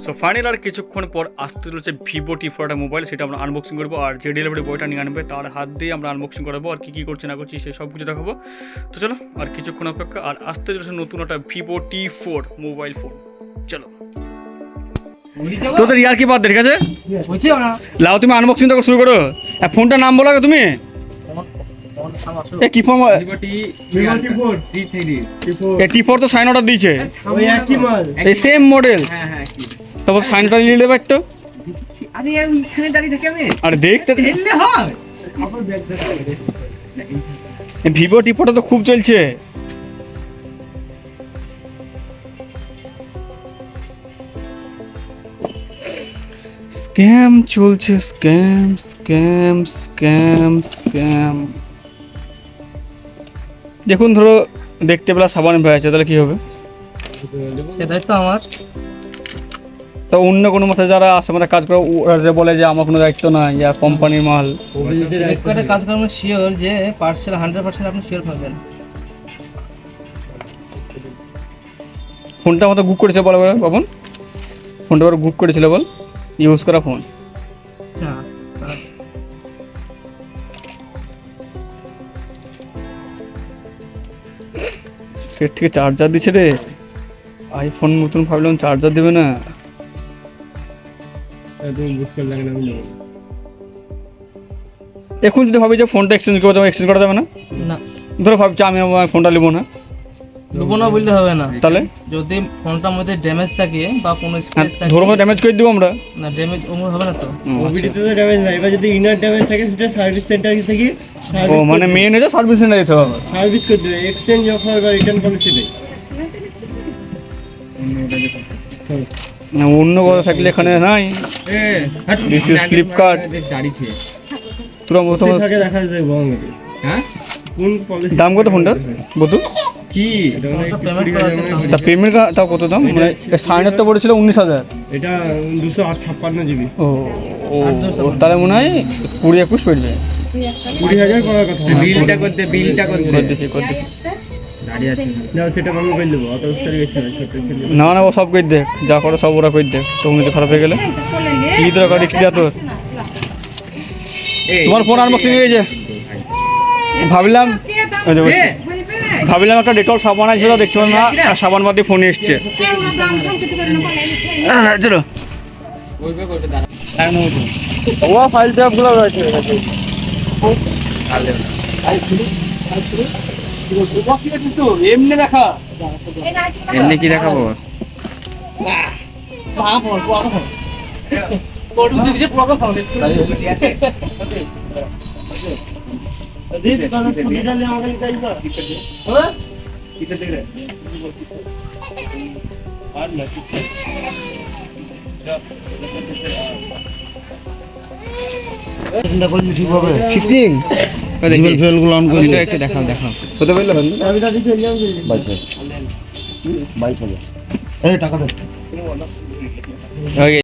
So final আর কিছুক্ষণ পর আসতে চলেছে ভিভো টি4 একটা মোবাইল, সেটা আমরা আনবক্সিং করবো। আর যে ডেলিভারি বয়টা নিয়ে আনবে তার হাত দিয়ে আমরা আনবক্সিং করাবো, আর কী করছে না করছি সে সব কিছু দেখাবো। তো চলো আর কিছুক্ষণ অপেক্ষা, আর আসতে চলেছে নতুন একটা ভিভো টি4 মোবাইল ফোন। চলো তোদের ইয়ার কি বাদ ঠিক আছে, লাও তুমি আনবক্সিং তো শুরু করো। ফোনটার নাম বলো তুমি, কি ফোন? টি4 তো সাইন অর্ডার দিয়েছে, এই সেম মডেল। তারপর সাইন অর্ডার নিয়ে নেবে একটু। আরে ওইখানে দাঁড়িয়ে থাকে আমি, আরে দেখতে হেললে হয়। ভিভো টি4 তো খুব চলছে। স্ক্যাম চলছে, স্ক্যাম স্ক্যাম স্ক্যাম স্ক্যাম। দেখুন ধরো দেখতে পেলা সাবান ভয়ে আছে, তাহলে কি হবে? সেটাই তো আমার। তো অন্য কোনো মাথায় যারা আশেপাশে কাজ করে ওরা যে বলে যে আমার কোনো দায়িত্ব নাই, ইয়া কোম্পানির মাল। ফ্লিপকার্টে কাজ করেন শিওর যে পার্সেল 100% আপনি শিওর পাবেন। ফোনটা আমাদের বুক করেছে বলে বাবন, ফোনটা আবার বুক করেছিল বল, ইউজ করা ফোন। হ্যাঁ সেট থেকে চার্জার দিচ্ছে রে, আইফোন নতুন ভাবলাম চার্জার দেবে না। এখন যদি ভাবি যে ফোনটা এক্সচেঞ্জ করবো, তোমার এক্সচেঞ্জ করা যাবে না? না, ধরো ভাবছি আমি আমার ফোনটা নেবো না, নেবো না বললে হবে না। তাহলে যদি ফোনটার মধ্যে ড্যামেজ থাকে বা কোনো স্ক্র্যাচ থাকে, ধরো ড্যামেজ করে দিব আমরা। না ড্যামেজ ওমর হবে না তো। ওবিডিতে তো ড্যামেজ নাই, এবার যদি ইনার ড্যামেজ থাকে সেটা সার্ভিস সেন্টার থেকে ও মানে মেন হচ্ছে সার্ভিস সেন্টার দিতে হবে, সার্ভিস করে দেবে। এক্সচেঞ্জ অফার বা রিটার্ন পলিসি নেই। না অন্য কথা থাকলে এখানে নাই। This is Flipkart. তোরা প্রথমে থাকে দেখা যায় বঙ্গে। হ্যাঁ কোন পলিসি দাম কত ফোনটার বধু? কি এটা মানে পেমেন্ট করা আছে তাহলে। তা পেমেন্ট তাও কত দাম? মানে সাইনের তো পড়েছিল 19,000। এটা 256 জিবি। ও ও ও, তাহলে মনে হয় 20-21 পড়ে যায়। 20,000 করার কথা। বিলটা করতে করতেছি করতেছি। দাঁড়িয়ে আছে। না সেটা আমি করে দেবো, অত স্টারি গেছে না ছোট ছেলে। না না ও সব করে দেখ, যা করে সব ওরা করে দেখ। তুমি তো খারাপ হয়ে গেলে কি তোর রিক্স দিয়া তোর। তোমার ফোন আনবক্সিং হয়ে গেছে। ভাবলাম ওই যে বলছি, ভাবলাম একটা ডেটল সাবান আছে, দেখছি না আর সাবান বাদ দিয়ে ফোনে এসছে। চলো ও ফাইল ট্যাপগুলো রয়েছে এমনি দেখা, এমনি কি দেখাবো? দিস কারণ ছুটিটা নিয়ে আমাকে নিতে আইবা। হ্যাঁ কিসের দিকে আর না এটা করলে ঠিক হবে। চিটিং জিমেল ফেলগুলো অন করলে একটু দেখাও হতে পারলো আমি দাদি চলে যাও 22 হবে এই টাকা দে। ওকে।